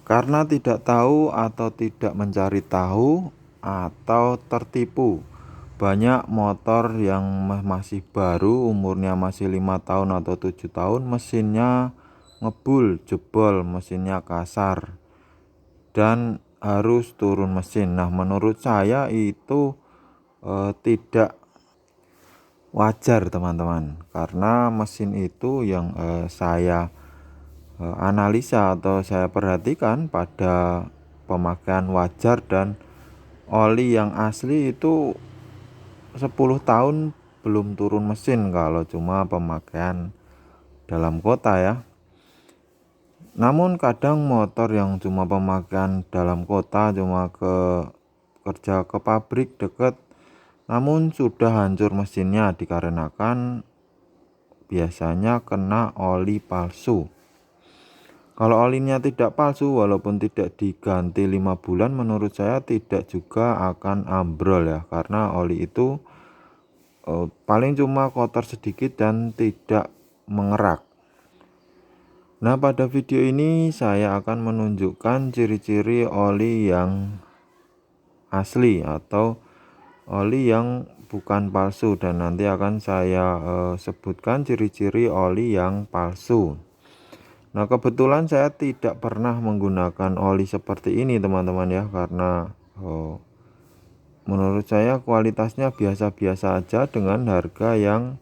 Karena tidak tahu atau tidak mencari tahu atau tertipu, banyak motor yang masih baru, umurnya masih 5 tahun atau 7 tahun, mesinnya ngebul, jebol, mesinnya kasar dan harus turun mesin. Nah, menurut saya itu tidak wajar teman-teman, karena mesin itu yang saya analisa atau saya perhatikan pada pemakaian wajar dan oli yang asli itu 10 tahun belum turun mesin kalau cuma pemakaian dalam kota ya. Namun kadang motor yang cuma pemakaian dalam kota, cuma kerja ke pabrik dekat, namun sudah hancur mesinnya dikarenakan biasanya kena oli palsu. Kalau olinya tidak palsu, walaupun tidak diganti 5 bulan, menurut saya tidak juga akan ambrol ya, karena oli itu paling cuma kotor sedikit dan tidak mengerak. Nah, pada video ini saya akan menunjukkan ciri-ciri oli yang asli atau oli yang bukan palsu, dan nanti akan saya sebutkan ciri-ciri oli yang palsu. Nah, kebetulan saya tidak pernah menggunakan oli seperti ini teman-teman ya, karena menurut saya kualitasnya biasa-biasa aja dengan harga yang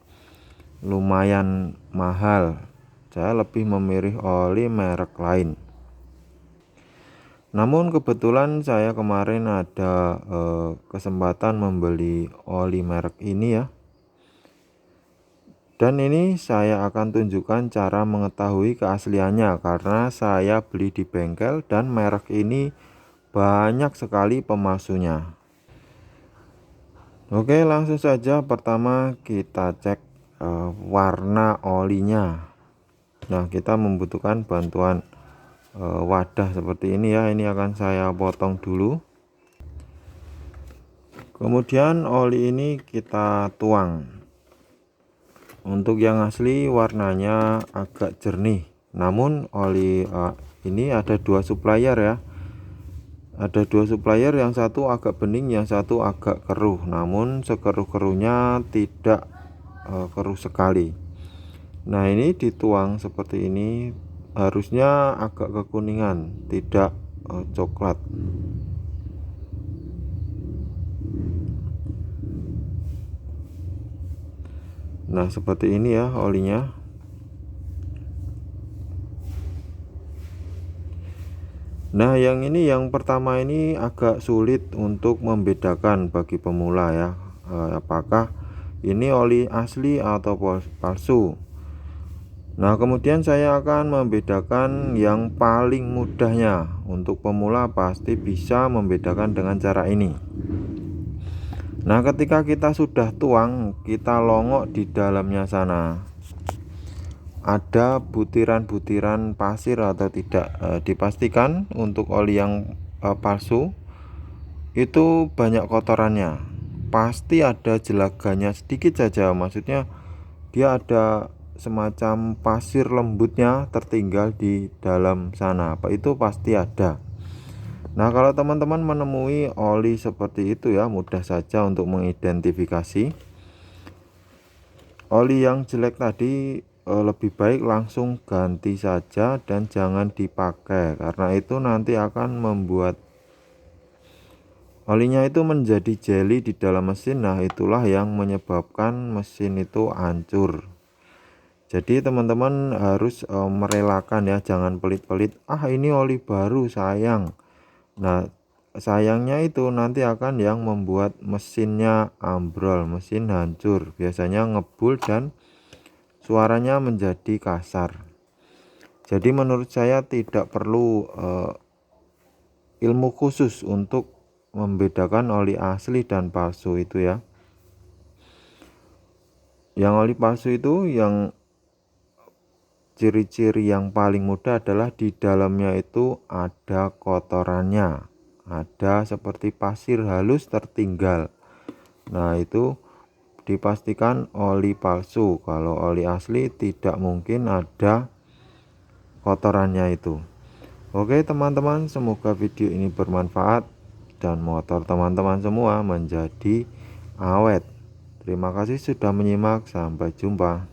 lumayan mahal. Saya lebih memilih oli merek lain. Namun kebetulan saya kemarin ada kesempatan membeli oli merek ini ya. Dan ini saya akan tunjukkan cara mengetahui keasliannya, karena saya beli di bengkel dan merek ini banyak sekali pemalsunya. Oke, langsung saja. Pertama kita cek warna olinya. Nah, kita membutuhkan bantuan wadah seperti ini ya. Ini akan saya potong dulu. Kemudian oli ini kita tuang. Untuk yang asli warnanya agak jernih, namun oli ini ada dua supplier ya. Ada dua supplier, yang satu agak bening, yang satu agak keruh, namun sekeruh-keruhnya tidak keruh sekali. Nah, ini dituang seperti ini, harusnya agak kekuningan, tidak coklat. Nah, seperti ini ya olinya. Nah, yang ini yang pertama ini agak sulit untuk membedakan bagi pemula ya, apakah ini oli asli atau palsu. Nah, kemudian saya akan membedakan yang paling mudahnya. Untuk pemula pasti bisa membedakan dengan cara ini. Nah, ketika kita sudah tuang, kita longok di dalamnya sana, ada butiran-butiran pasir atau tidak. Dipastikan untuk oli yang palsu itu banyak kotorannya, pasti ada jelaganya sedikit saja, maksudnya dia ada semacam pasir lembutnya tertinggal di dalam sana, apa itu pasti ada. Nah, kalau teman-teman menemui oli seperti itu ya, mudah saja untuk mengidentifikasi. Oli yang jelek tadi lebih baik langsung ganti saja dan jangan dipakai, karena itu nanti akan membuat olinya itu menjadi jelly di dalam mesin. Nah, itulah yang menyebabkan mesin itu hancur. Jadi teman-teman harus merelakan ya, jangan pelit-pelit, ini oli baru sayang. Nah, sayangnya itu nanti akan yang membuat mesinnya ambrol, mesin hancur, biasanya ngebul dan suaranya menjadi kasar. Jadi menurut saya tidak perlu ilmu khusus untuk membedakan oli asli dan palsu itu ya. Yang oli palsu itu yang ciri-ciri yang paling mudah adalah di dalamnya itu ada kotorannya, ada seperti pasir halus tertinggal. Nah, itu dipastikan oli palsu. Kalau oli asli tidak mungkin ada kotorannya itu. Oke teman-teman, semoga video ini bermanfaat dan motor teman-teman semua menjadi awet. Terima kasih sudah menyimak, sampai jumpa.